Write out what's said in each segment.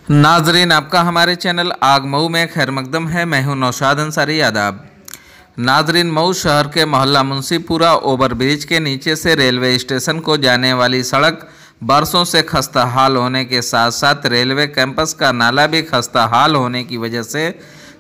नाजरीन, आपका हमारे चैनल आग मऊ में खैर मकदम है। मैं हूं नौशाद अंसारी आदाब। नाजरीन, मऊ शहर के मोहल्ला मुंशीपुरा ओवरब्रिज के नीचे से रेलवे स्टेशन को जाने वाली सड़क बरसों से खस्ता हाल होने के साथ साथ रेलवे कैंपस का नाला भी खस्ता हाल होने की वजह से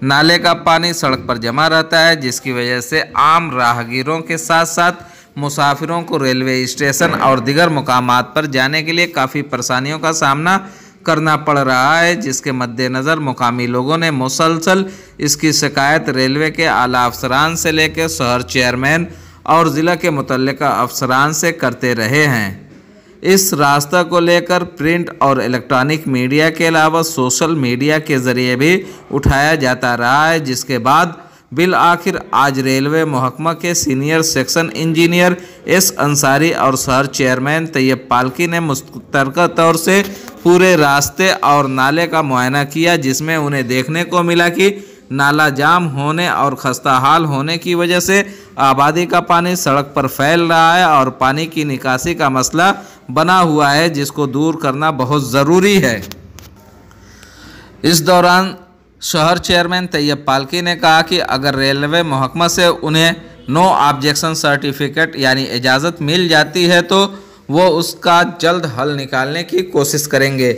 नाले का पानी सड़क पर जमा रहता है, जिसकी वजह से आम राहगीरों के साथ साथ मुसाफिरों को रेलवे स्टेशन और दीगर मुकामात पर जाने के लिए काफ़ी परेशानियों का सामना करना पड़ रहा है, जिसके मद्देनज़र मुकामी लोगों ने मुसलसल इसकी शिकायत रेलवे के आला अफसरान से लेकर शहर चेयरमैन और ज़िला के मुतल्लिका अफसरान से करते रहे हैं। इस रास्ता को लेकर प्रिंट और इलेक्ट्रॉनिक मीडिया के अलावा सोशल मीडिया के ज़रिए भी उठाया जाता रहा है, जिसके बाद बिल आखिर आज रेलवे महकमा के senior section engineer S Ansari और शहर चेयरमैन तैयब पालकी ने मुश्तरका तौर से पूरे रास्ते और नाले का मुआयना किया, जिसमें उन्हें देखने को मिला कि नाला जाम होने और खस्ता हाल होने की वजह से आबादी का पानी सड़क पर फैल रहा है और पानी की निकासी का मसला बना हुआ है, जिसको दूर करना बहुत ज़रूरी है। इस दौरान शहर चेयरमैन तैयब पालकी ने कहा कि अगर रेलवे महकमा से उन्हें नो ऑब्जेक्शन सर्टिफिकेट यानी इजाज़त मिल जाती है तो वो उसका जल्द हल निकालने की कोशिश करेंगे।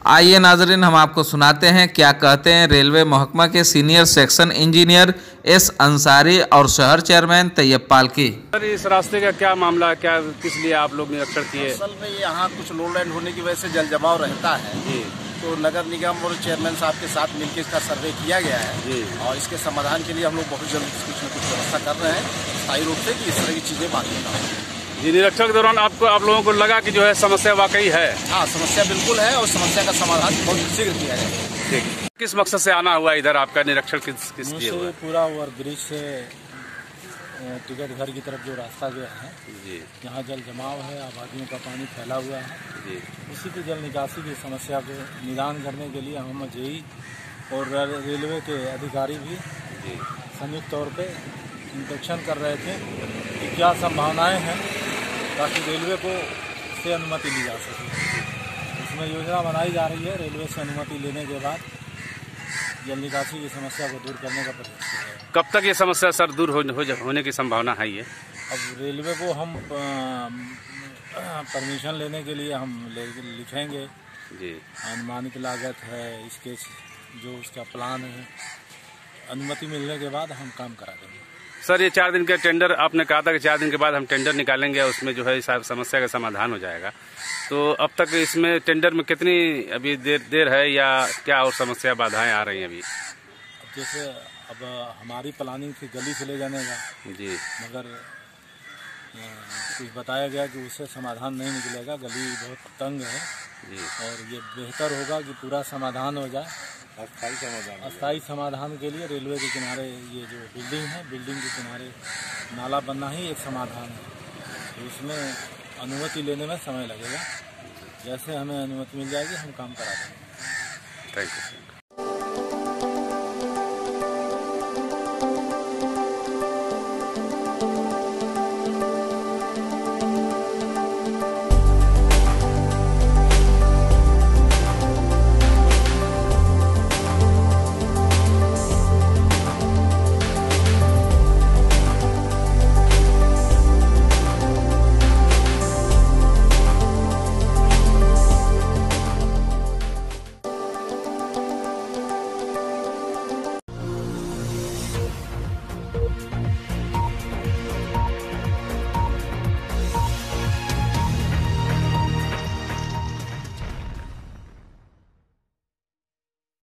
आइए नाजरीन, हम आपको सुनाते हैं क्या कहते हैं रेलवे महकमा के senior section engineer S Ansari और शहर चेयरमैन तैयब पालकी। सर, इस रास्ते का क्या मामला है, क्या किस लिए आप लोग निरीक्षण किए? असल में यहाँ कुछ लो लैंड होने की वजह से जल जमाव रहता है जी। तो नगर निगम और चेयरमैन साहब के साथ मिलकर इसका सर्वे किया गया है जी। और इसके समाधान के लिए हम लोग बहुत जल्द कुछ न कुछ व्यवस्था कर रहे हैं स्थायी रूप से कि इस तरह की चीजें बाकी ना हो जी। निरीक्षण के दौरान आप लोगों को लगा कि जो है समस्या वाकई है? हाँ, समस्या बिल्कुल है और समस्या का समाधान बहुत शीघ्र किया जाएगा। ठीक। किस मकसद से आना हुआ इधर आपका निरीक्षण? किस लिए हुआ? पूरा ओवरब्रिज से टिकट घर की तरफ जो रास्ता गया है जी, यहाँ जल जमाव है, आबादियों का पानी फैला हुआ है जी। उसी की जल निकासी की समस्या को निदान करने के लिए हम जेई और रेलवे के अधिकारी भी जी संयुक्त तौर पे इंस्पेक्शन कर रहे थे कि क्या संभावनाएं हैं ताकि रेलवे को से अनुमति ली जा सके। इसमें योजना बनाई जा रही है, रेलवे से अनुमति लेने के बाद जल निकासी की समस्या को दूर करने का प्रयास किया जाएगा। कब तक ये समस्या सर दूर होने की संभावना है? ये अब रेलवे को हम परमिशन लेने के लिए हम लिखेंगे जी। अनुमानित लागत है, इसके जो उसका प्लान है, अनुमति मिलने के बाद हम काम करा देंगे। सर, ये 4 दिन का टेंडर आपने कहा था कि 4 दिन के बाद हम टेंडर निकालेंगे, उसमें जो है समस्या का समाधान हो जाएगा। तो अब तक इसमें टेंडर में कितनी अभी देर है या क्या और समस्या बाधाएं आ रही हैं अभी? जैसे अब हमारी प्लानिंग थी गली से ले जाने का जी, मगर कुछ बताया गया कि उससे समाधान नहीं निकलेगा, गली बहुत तंग है जी। और ये बेहतर होगा कि पूरा समाधान हो जाए, अस्थायी समाधान के लिए रेलवे के किनारे ये जो बिल्डिंग है, बिल्डिंग के किनारे नाला बनना ही एक समाधान है। तो उसमें अनुमति लेने में समय लगेगा, जैसे हमें अनुमति मिल जाएगी हम काम करा देंगे। Thank you.